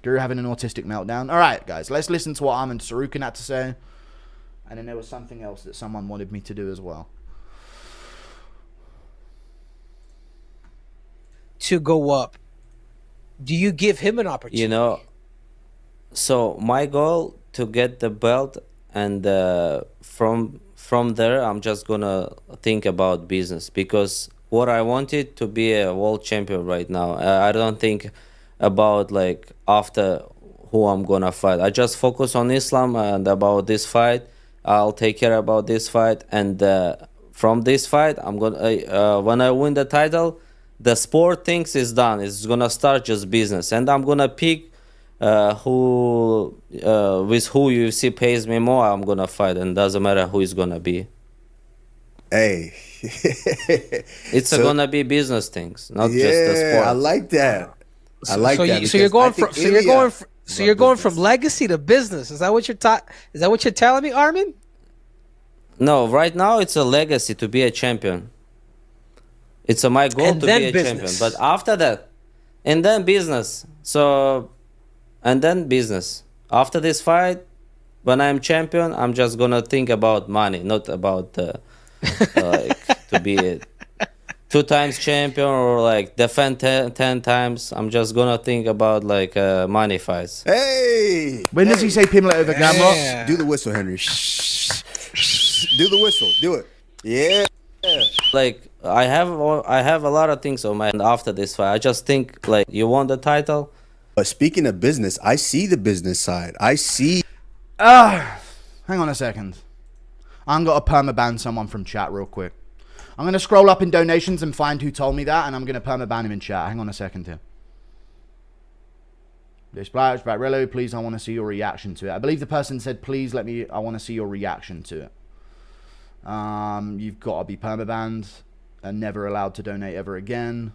Guru having an autistic meltdown. All right, guys, let's listen to what Arman Tsarukyan had to say. And then there was something else that someone wanted me to do as well. To go up, do you give him an opportunity? You know, so my goal to get the belt, and from there I'm just gonna think about business, because what I wanted to be a world champion right now. I don't think about like after who I'm gonna fight. I just focus on Islam and about this fight. I'll take care about this fight, and from this fight I'm gonna when I win the title, the sport things is done. It's gonna start just business, and I'm gonna pick who with who UFC pays me more. I'm gonna fight, and doesn't matter who is gonna be. Hey, it's gonna be business things, not just the sport. I like that. I like that. So you're going from legacy to business. Is that what you're telling me, Arman? No, right now it's a legacy to be a champion. It's my goal to be a champion. But after that, and then business. And then business. After this fight, when I'm champion, I'm just gonna think about money, not about like to be a 2 times champion or like defend 10 times. I'm just gonna think about like money fights. Hey, when does he say Pimlet over Gamrot? Do the whistle, Henry. Do the whistle. Do it. Yeah. Like I have a lot of things on my mind after this fight. I just think like, you want the title. But speaking of business, I see the business side. I see. Hang on a second. I'm going to permaban someone from chat real quick. I'm going to scroll up in donations and find who told me that, and I'm going to permaban him in chat. Hang on a second here. This Splash, Barrello, please, I want to see your reaction to it. I believe the person said, please I want to see your reaction to it. You've got to be permabanned and never allowed to donate ever again.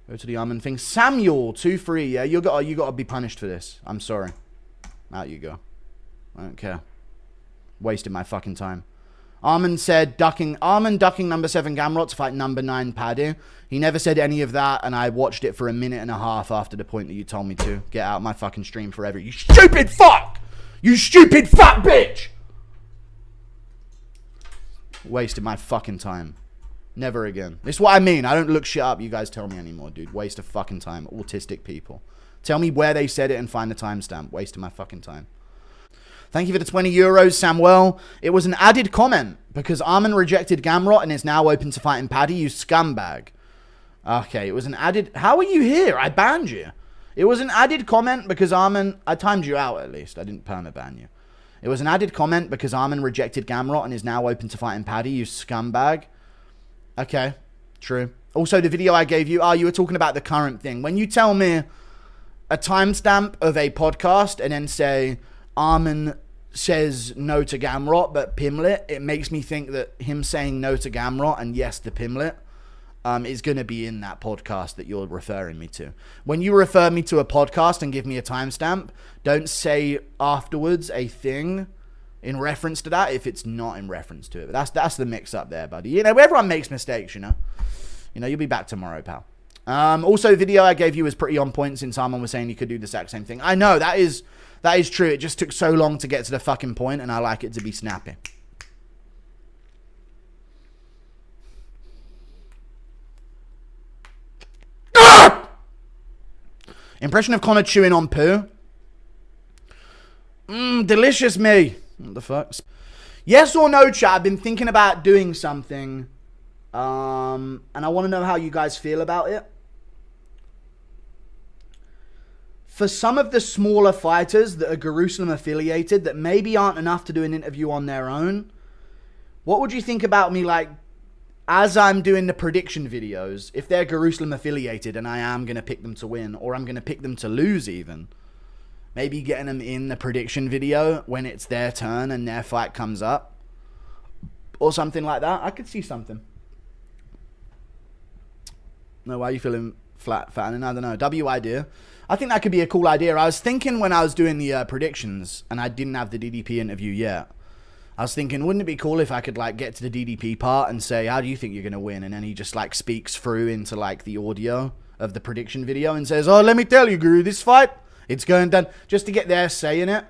Go to the Arman thing. Samuel 2-3. Yeah, you got to be punished for this. I'm sorry. Out you go. I don't care. Wasted my fucking time. Arman said Arman ducking number 7 Gamrot to fight number 9 Paddy. He never said any of that, and I watched it for a minute and a half after the point that you told me to. Get out of my fucking stream forever. You stupid fuck! You stupid fat bitch! Wasted my fucking time. Never again. This is what I mean. I don't look shit up. You guys tell me anymore, dude. Waste of fucking time. Autistic people. Tell me where they said it and find the timestamp. Waste of my fucking time. Thank you for the 20 euros, Samuel. It was an added comment because Arman rejected Gamrot and is now open to fighting Paddy, you scumbag. Okay, it was an added... How are you here? I banned you. It was an added comment because Arman... I timed you out at least. I didn't perma-ban you. It was an added comment because Arman rejected Gamrot and is now open to fighting Paddy, you scumbag. Okay, true. Also, the video I gave you, you were talking about the current thing. When you tell me a timestamp of a podcast and then say Arman says no to Gamrot but Pimlet, it makes me think that him saying no to Gamrot and yes to Pimlet is going to be in that podcast that you're referring me to. When you refer me to a podcast and give me a timestamp, don't say afterwards a thing in reference to that if it's not in reference to it. But that's the mix up there, buddy. You know, everyone makes mistakes, you know. You know, you'll be back tomorrow, pal. Also, the video I gave you was pretty on point since Arman was saying you could do the exact same thing. I know, that is true. It just took so long to get to the fucking point, and I like it to be snappy. Ah! Impression of Connor chewing on poo. Delicious me. What the fuck? Yes or no, chat? I've been thinking about doing something. And I want to know how you guys feel about it. For some of the smaller fighters that are Jerusalem affiliated that maybe aren't enough to do an interview on their own, what would you think about me, like, as I'm doing the prediction videos, if they're Jerusalem affiliated and I am going to pick them to win, or I'm going to pick them to lose even, maybe getting them in the prediction video when it's their turn and their fight comes up, or something like that. I could see something. No, why are you feeling fat? And I don't know. W idea. I think that could be a cool idea. I was thinking when I was doing the predictions, and I didn't have the DDP interview yet, I was thinking, wouldn't it be cool if I could like get to the DDP part and say, how do you think you're going to win? And then he just like speaks through into like the audio of the prediction video and says, oh, let me tell you, Guru, this fight, it's going down, just to get their say in it.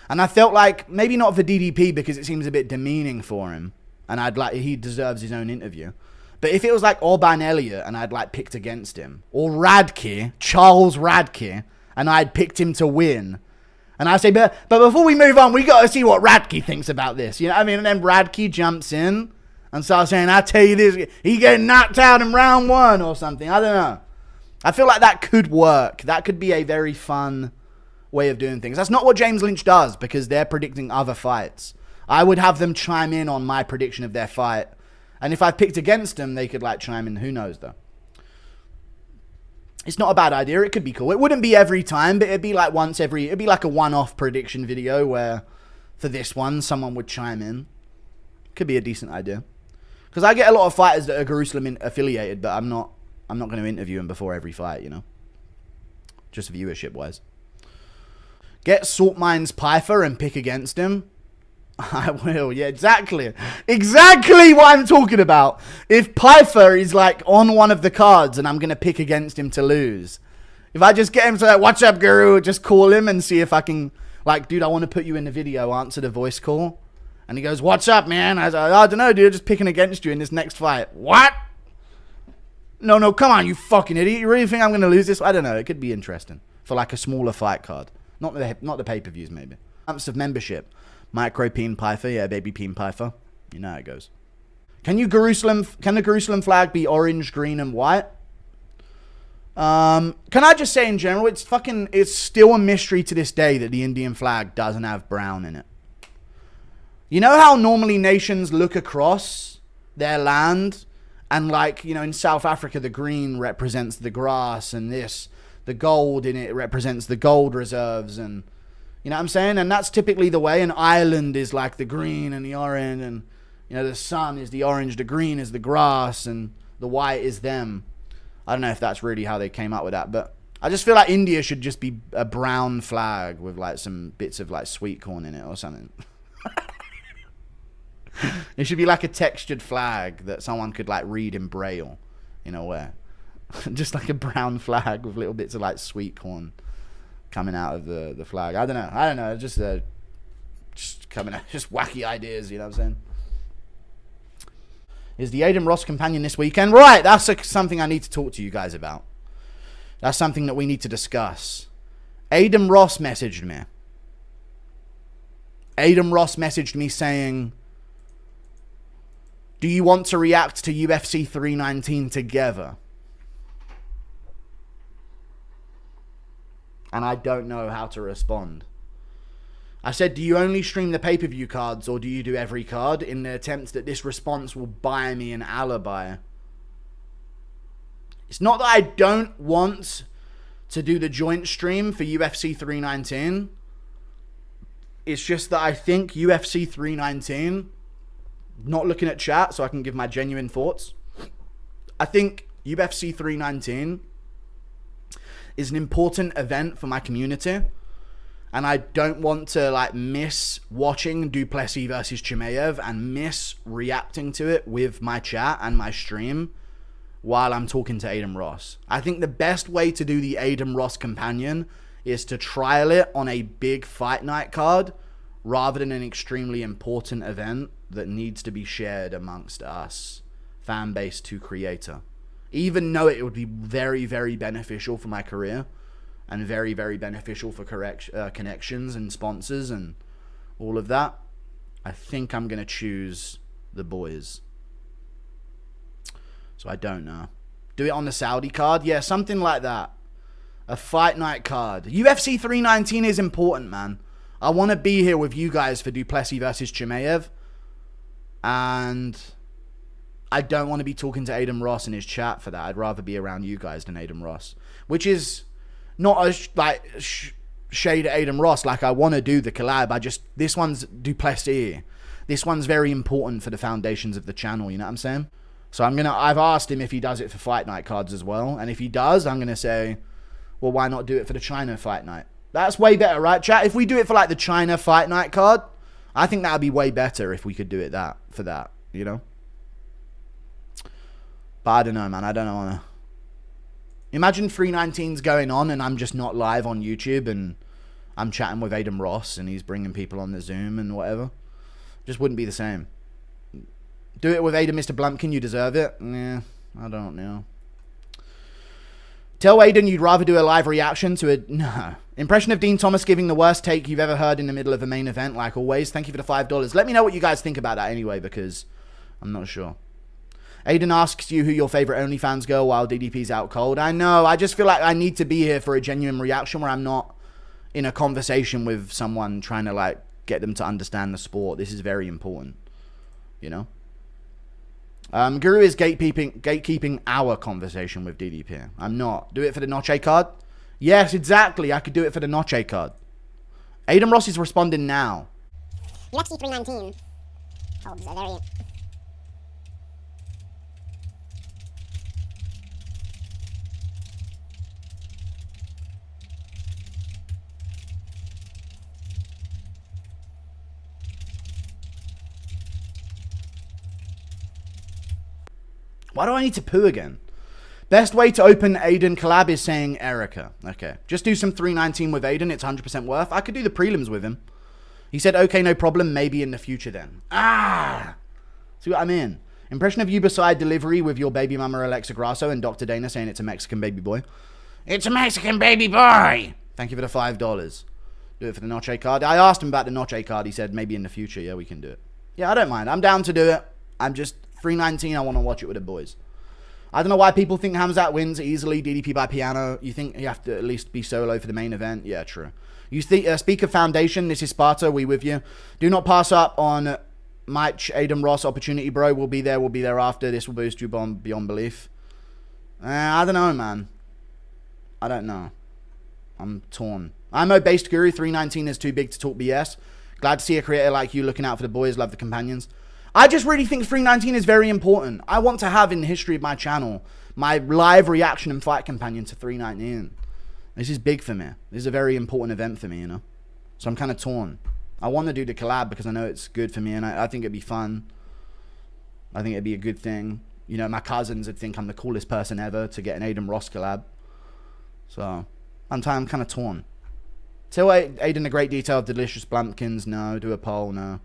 And I felt like maybe not for DDP because it seems a bit demeaning for him. And he deserves his own interview. But if it was like Orban Elliott and I'd like picked against him, or Radke, Charles Radke, and I'd picked him to win, and I say, but before we move on, we got to see what Radke thinks about this. You know what I mean? And then Radke jumps in and starts saying, I tell you this, he getting knocked out in round 1 or something. I don't know. I feel like that could work. That could be a very fun way of doing things. That's not what James Lynch does because they're predicting other fights. I would have them chime in on my prediction of their fight. And if I picked against them, they could like chime in. Who knows though? It's not a bad idea. It could be cool. It wouldn't be every time, but it'd be like it'd be like a one-off prediction video where for this one, someone would chime in. Could be a decent idea. Because I get a lot of fighters that are Jerusalem affiliated, but I'm not going to interview them before every fight, you know. Just viewership-wise. Get Salt Mines Piper and pick against him. I will, yeah, exactly. Exactly what I'm talking about. If Piper is like on one of the cards and I'm going to pick against him to lose. If I just get him to like, what's up, Guru? Just call him and see if I can, like, dude, I want to put you in the video, answer the voice call. And he goes, what's up, man? I was like, I don't know, dude, just picking against you in this next fight. What? No, come on, you fucking idiot. You really think I'm going to lose this? I don't know. It could be interesting for like a smaller fight card. Not the pay-per-views, maybe. Months of membership. Micro Peen Piper, yeah, baby Peen Piper. You know how it goes. Can the Jerusalem flag be orange, green, and white? Can I just say in general, it's still a mystery to this day that the Indian flag doesn't have brown in it. You know how normally nations look across their land and like, you know, in South Africa, the green represents the grass and the gold in it represents the gold reserves and, you know what I'm saying? And that's typically the way. And Ireland is like the green and the orange. And, you know, the sun is the orange. The green is the grass. And the white is them. I don't know if that's really how they came up with that. But I just feel like India should just be a brown flag with like some bits of like sweet corn in it or something. It should be like a textured flag that someone could like read in Braille. You know where? Just like a brown flag with little bits of like sweet corn coming out of the flag. I don't know. Just coming out, just wacky ideas. You know what I'm saying? Is the Aiden Ross companion this weekend? Right, that's something I need to talk to you guys about. That's something that we need to discuss. Aiden Ross messaged me. Aiden Ross messaged me saying, do you want to react to UFC 319 together? And I don't know how to respond. I said, do you only stream the pay-per-view cards or do you do every card in the attempt that this response will buy me an alibi? It's not that I don't want to do the joint stream for UFC 319. It's just that I think UFC 319, not looking at chat so I can give my genuine thoughts. I think UFC 319 is an important event for my community. And I don't want to like miss watching Duplessis versus Chimaev and miss reacting to it with my chat and my stream while I'm talking to Aiden Ross. I think the best way to do the Aiden Ross companion is to trial it on a big fight night card rather than an extremely important event that needs to be shared amongst us, fan base to creator. Even though it would be very, very beneficial for my career and very, very beneficial for connections and sponsors and all of that, I think I'm going to choose the boys. So I don't know. Do it on the Saudi card? Yeah, something like that. A fight night card. UFC 319 is important, man. I want to be here with you guys for Duplessis versus Chimaev. And I don't want to be talking to Aiden Ross in his chat for that. I'd rather be around you guys than Aiden Ross. Which is not a shade at Aiden Ross. Like, I want to do the collab. This one's Duplessis. This one's very important for the foundations of the channel. You know what I'm saying? So I've asked him if he does it for fight night cards as well. And if he does, I'm going to say, well, why not do it for the China fight night? That's way better, right, chat? If we do it for like the China fight night card, I think that would be way better if we could do it for that, you know? But I don't know, man. I don't want to. Imagine 319's going on and I'm just not live on YouTube and I'm chatting with Aiden Ross and he's bringing people on the Zoom and whatever. Just wouldn't be the same. Do it with Aiden, Mr. Blumpkin. You deserve it. Yeah, I don't know. Tell Aiden you'd rather do a live reaction to a... No. Impression of Dean Thomas giving the worst take you've ever heard in the middle of a main event, like always. Thank you for the $5. Let me know what you guys think about that anyway, because I'm not sure. Aiden asks you who your favorite OnlyFans girl while DDP's out cold. I know. I just feel like I need to be here for a genuine reaction where I'm not in a conversation with someone trying to, like, get them to understand the sport. This is very important, you know? Guru is gatekeeping our conversation with DDP. I'm not. Do it for the Noche card? Yes, exactly. I could do it for the Noche card. Aiden Ross is responding now. UFC 319 holds a very... Why do I need to poo again? Best way to open Aiden collab is saying Erica. Okay. Just do some 319 with Aiden. It's 100% worth. I could do the prelims with him. He said, okay, no problem. Maybe in the future then. Ah! See what I mean? Impression of you beside delivery with your baby mama Alexa Grasso and Dr. Dana saying it's a Mexican baby boy. It's a Mexican baby boy! Thank you for the $5. Do it for the Noche card. I asked him about the Noche card. He said maybe in the future. Yeah, we can do it. Yeah, I don't mind. I'm down to do it. I'm just... 319, I want to watch it with the boys. I don't know why people think Hamzat wins easily, DDP by piano. You think you have to at least be solo for the main event? Yeah, true. You speak of foundation. This is Sparta. We with you. Do not pass up on Mike Aiden Ross opportunity, bro. We'll be there. We'll be there after. This will boost you beyond belief. I don't know, man. I don't know. I'm torn. IMO-based Guru. 319 is too big to talk BS. Glad to see a creator like you looking out for the boys. Love the companions. I just really think 319 is very important. I want to have in the history of my channel my live reaction and fight companion to 319. This is big for me. This is a very important event for me, you know. So I'm kind of torn. I want to do the collab because I know it's good for me and I think it'd be fun. I think it'd be a good thing. You know, my cousins would think I'm the coolest person ever to get an Aiden Ross collab. So I'm kind of torn. Tell Aiden a great detail of delicious Blumpkins. No. Do a poll. No.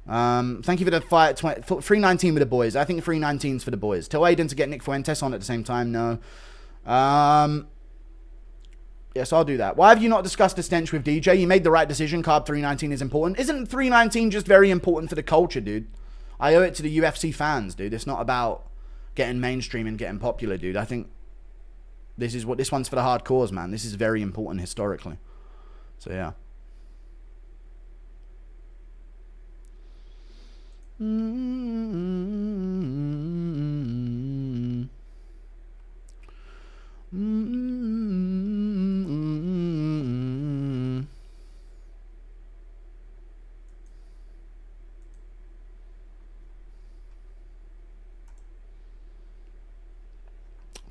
Thank you for the fight. 319 with the boys. I think 319's for the boys. Tell Aiden to get Nick Fuentes on at the same time. No. Yes, I'll do that. Why have you not discussed the stench with DJ? You made the right decision. Carb 319 is important. Isn't 319 just very important for the culture, dude? I owe it to the UFC fans, dude. It's not about getting mainstream and getting popular, dude. I think this one's for the hardcores, man. This is very important historically. So, yeah.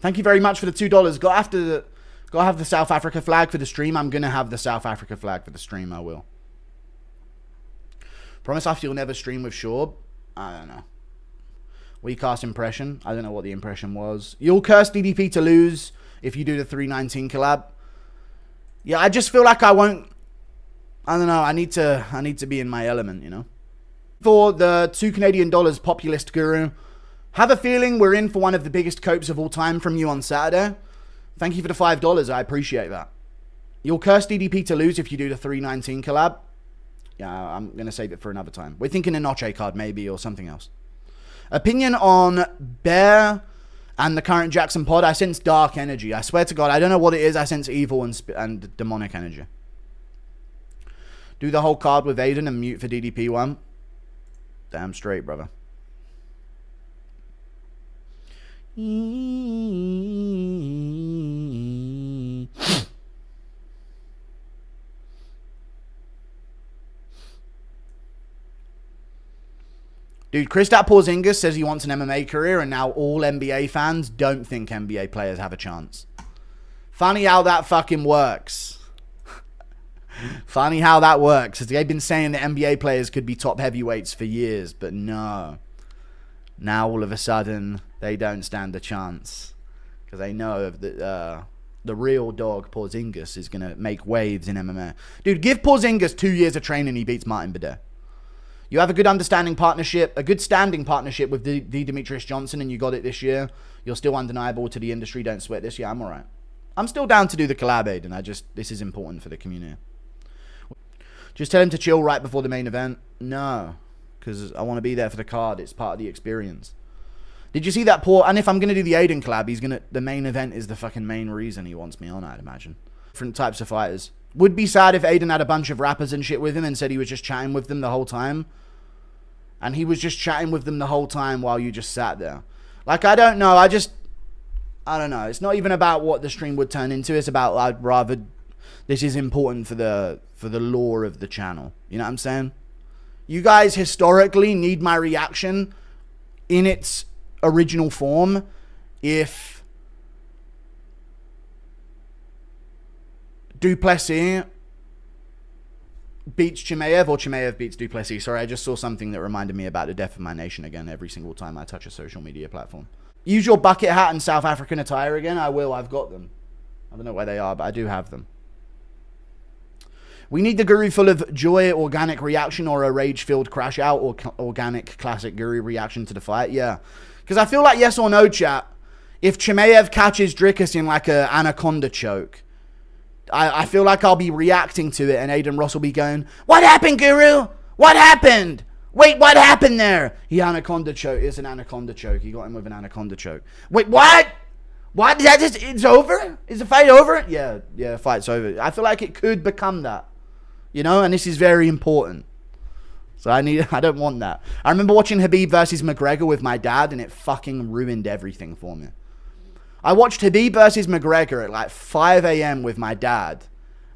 Thank you very much for the $2. Gotta have the South Africa flag for the stream. I'm gonna have the South Africa flag for the stream. I will. Promise after you'll never stream with Shorb. I don't know. Weak-ass impression. I don't know what the impression was. You'll curse DDP to lose if you do the 319 collab. Yeah, I just feel like I won't. I don't know. I need to be in my element, you know. For the $2 Canadian populist guru, have a feeling we're in for one of the biggest copes of all time from you on Saturday. Thank you for the $5. I appreciate that. You'll curse DDP to lose if you do the 319 collab. Yeah, I'm going to save it for another time. We're thinking a Noche card maybe or something else. Opinion on Bear and the current Jackson pod. I sense dark energy. I swear to God, I don't know what it is. I sense evil and demonic energy. Do the whole card with Aiden and mute for DDP one. Damn straight, brother. Dude, Kristaps Porzingis says he wants an MMA career, and now all NBA fans don't think NBA players have a chance. Funny how that fucking works. Funny how that works. They've been saying that NBA players could be top heavyweights for years, but no. Now all of a sudden, they don't stand a chance. Because they know that the real dog, Porzingis, is going to make waves in MMA. Dude, give Porzingis 2 years of training, he beats Martin Bidet. You have a good understanding partnership, a good standing partnership with the Demetrius Johnson, and you got it this year. You're still undeniable to the industry. Don't sweat this year. I'm all right. I'm still down to do the collab, Aiden. This is important for the community. Just tell him to chill right before the main event. No, because I want to be there for the card. It's part of the experience. Did you see that poor? And if I'm going to do the Aiden collab, the main event is the fucking main reason he wants me on, I'd imagine. Different types of fighters. Would be sad if Aiden had a bunch of rappers and shit with him and said he was just chatting with them the whole time. And he was just chatting with them the whole time while you just sat there. Like, I don't know. I don't know. It's not even about what the stream would turn into. It's about, I'd rather, this is important for the lore of the channel. You know what I'm saying? You guys historically need my reaction in its original form if Duplessis beats Chimaev or Chimaev beats Duplessis. Sorry, I just saw something that reminded me about the death of my nation again every single time I touch a social media platform. Use your bucket hat and South African attire again. I will. I've got them. I don't know where they are, but I do have them. We need the guru full of joy, organic reaction, or a rage-filled crash out, or organic classic guru reaction to the fight. Yeah. Because I feel like, yes or no, chat, if Chimaev catches Dricus in like a anaconda choke, I feel like I'll be reacting to it, and Aiden Ross will be going, "What happened, Guru? What happened? Wait, what happened there?" He anaconda choke. It's an anaconda choke. He got him with an anaconda choke. Wait, what? What? Is that just, it's over? Is the fight over? Yeah, the fight's over. I feel like it could become that. You know, and this is very important. So I don't want that. I remember watching Khabib versus McGregor with my dad, and it fucking ruined everything for me. I watched Khabib versus McGregor at like 5 a.m. with my dad.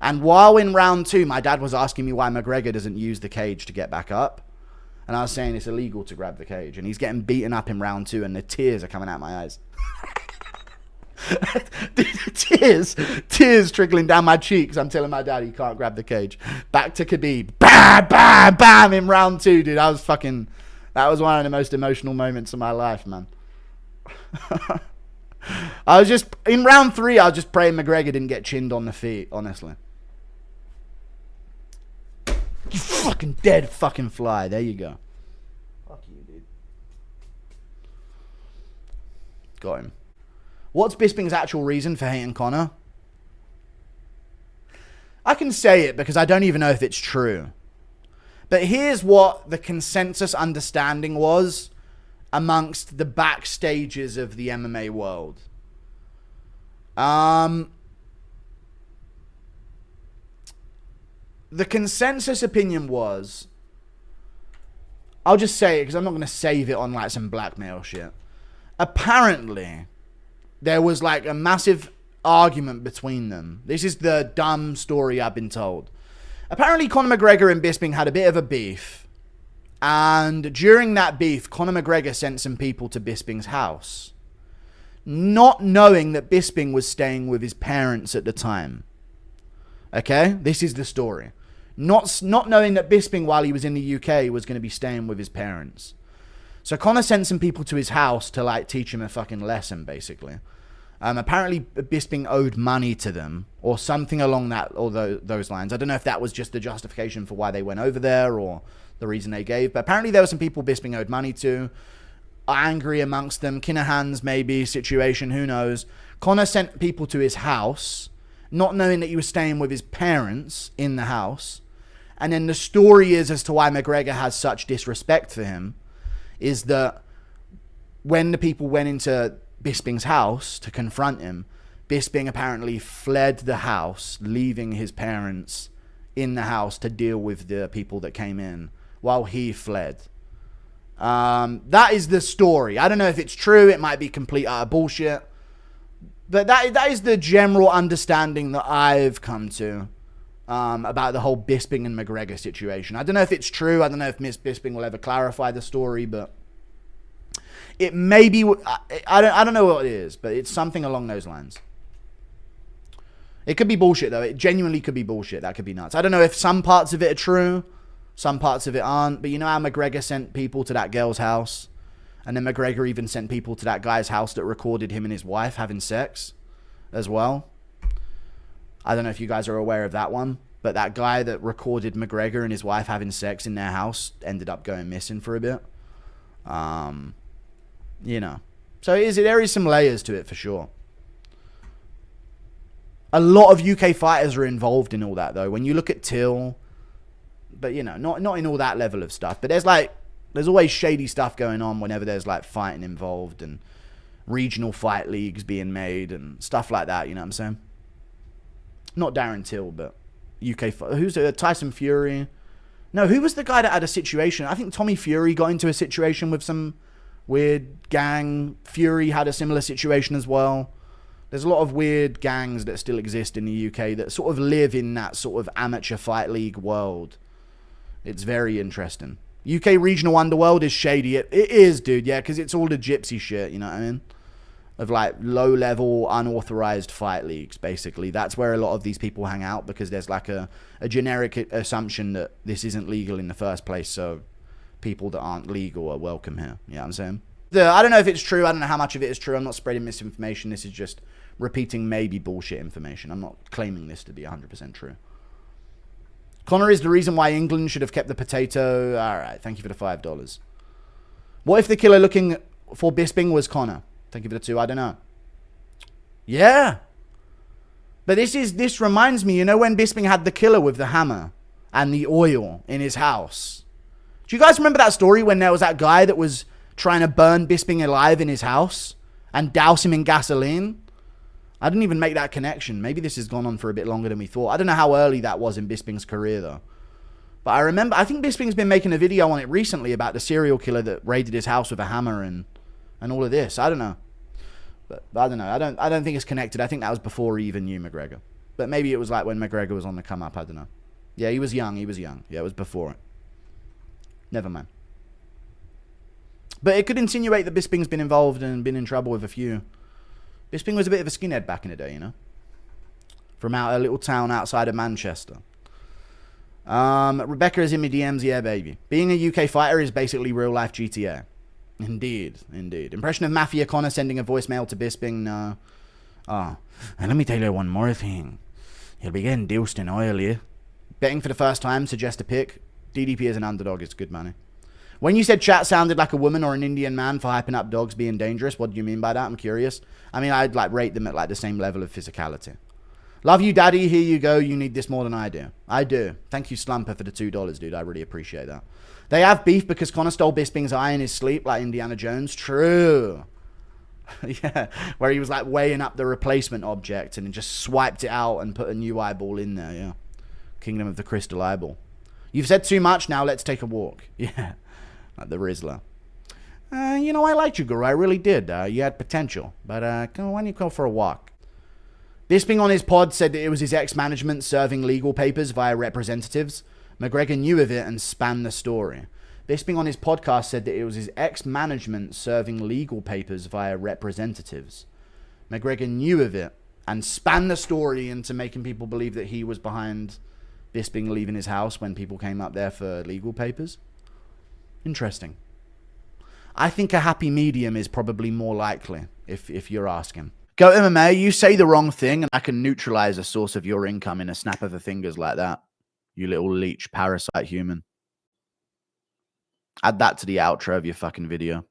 And while in round 2, my dad was asking me why McGregor doesn't use the cage to get back up. And I was saying it's illegal to grab the cage. And he's getting beaten up in round 2, and the tears are coming out my eyes. tears trickling down my cheeks. I'm telling my dad he can't grab the cage. Back to Khabib. Bam, bam, bam in round 2, dude. That was one of the most emotional moments of my life, man. I was just, in round 3, I was just praying McGregor didn't get chinned on the feet, honestly. You fucking dead fucking fly. There you go. Fuck you, dude. Got him. What's Bisping's actual reason for hating Conor? I can say it because I don't even know if it's true. But here's what the consensus understanding was amongst the backstages of the MMA world. The consensus opinion was, I'll just say it because I'm not going to save it on like some blackmail shit. Apparently, there was like a massive argument between them. This is the dumb story I've been told. Apparently, Conor McGregor and Bisping had a bit of a beef. And during that beef, Conor McGregor sent some people to Bisping's house, not knowing that Bisping was staying with his parents at the time. Okay? This is the story. Not knowing that Bisping, while he was in the UK, was going to be staying with his parents. So Conor sent some people to his house to like teach him a fucking lesson, basically. Apparently, Bisping owed money to them, or something along those lines. I don't know if that was just the justification for why they went over there, or the reason they gave. But apparently, there were some people Bisping owed money to, angry amongst them, Kinahans maybe situation, who knows. Conor sent people to his house, not knowing that he was staying with his parents in the house. And then the story is as to why McGregor has such disrespect for him, is that when the people went into Bisping's house to confront him, Bisping apparently fled the house, leaving his parents in the house to deal with the people that came in while he fled. That is the story. I don't know if it's true. It might be complete utter bullshit. But that is the general understanding that I've come to about the whole Bisping and McGregor situation. I don't know if it's true. I don't know if Miss Bisping will ever clarify the story, but it may be. I don't know what it is, but it's something along those lines. It could be bullshit, though. It genuinely could be bullshit. That could be nuts. I don't know if some parts of it are true, some parts of it aren't. But you know how McGregor sent people to that girl's house? And then McGregor even sent people to that guy's house that recorded him and his wife having sex as well. I don't know if you guys are aware of that one. But that guy that recorded McGregor and his wife having sex in their house ended up going missing for a bit. You know. So there is some layers to it for sure. A lot of UK fighters are involved in all that, though. When you look at Till, but you know, not in all that level of stuff. But there's always shady stuff going on whenever there's like fighting involved and regional fight leagues being made and stuff like that. You know what I'm saying? Not Darren Till, but UK. Who's Tyson Fury? No, who was the guy that had a situation? I think Tommy Fury got into a situation with some weird gang. Fury had a similar situation as well. There's a lot of weird gangs that still exist in the UK that sort of live in that sort of amateur fight league world. It's very interesting. UK regional underworld is shady. It is, dude, yeah, because it's all the gypsy shit, you know what I mean? Of like low-level, unauthorized fight leagues, basically. That's where a lot of these people hang out because there's like a generic assumption that this isn't legal in the first place, so people that aren't legal are welcome here. You know what I'm saying? I don't know if it's true. I don't know how much of it is true. I'm not spreading misinformation. This is just repeating maybe bullshit information. I'm not claiming this to be 100% true. Connor is the reason why England should have kept the potato. All right, thank you for the $5. What if the killer looking for Bisping was Connor? Thank you for the 2. I don't know. Yeah. But this reminds me, you know when Bisping had the killer with the hammer and the oil in his house? Do you guys remember that story when there was that guy that was trying to burn Bisping alive in his house and douse him in gasoline? I didn't even make that connection. Maybe this has gone on for a bit longer than we thought. I don't know how early that was in Bisping's career, though. But I think Bisping's been making a video on it recently about the serial killer that raided his house with a hammer and all of this. I don't know. But I don't know. I don't think it's connected. I think that was before he even knew McGregor. But maybe it was like when McGregor was on the come up. I don't know. Yeah, he was young. Yeah, it was before it. Never mind. But it could insinuate that Bisping's been involved and been in trouble with a few. Bisping was a bit of a skinhead back in the day, you know. From out a little town outside of Manchester. Rebecca is in my DMs. Yeah, baby. Being a UK fighter is basically real life GTA. Indeed. Impression of Mafia Connor sending a voicemail to Bisping. No. Oh, and let me tell you one more thing. You'll be getting doused in oil, yeah? Betting for the first time, suggest a pick. DDP is an underdog. It's good money. When you said chat sounded like a woman or an Indian man for hyping up dogs being dangerous, what do you mean by that? I'm curious. I mean, I'd like rate them at like the same level of physicality. Love you, daddy. Here you go. You need this more than I do. I do. Thank you, Slumper, for the $2, dude. I really appreciate that. They have beef because Connor stole Bisping's eye in his sleep like Indiana Jones. True. Yeah, where he was like weighing up the replacement object and just swiped it out and put a new eyeball in there. Yeah. Kingdom of the Crystal Eyeball. You've said too much. Now let's take a walk. Yeah. Like the Rizzler. You know, I liked you, Guru. I really did. You had potential. But why don't you go for a walk? Bisping on his pod said that it was his ex-management serving legal papers via representatives. McGregor knew of it and spanned the story. Bisping on his podcast said that it was his ex-management serving legal papers via representatives. McGregor knew of it and spanned the story into making people believe that he was behind Bisping leaving his house when people came up there for legal papers. Interesting. I think a happy medium is probably more likely, if you're asking. Go MMA, you say the wrong thing, and I can neutralize a source of your income in a snap of the fingers like that. You little leech parasite human. Add that to the outro of your fucking video.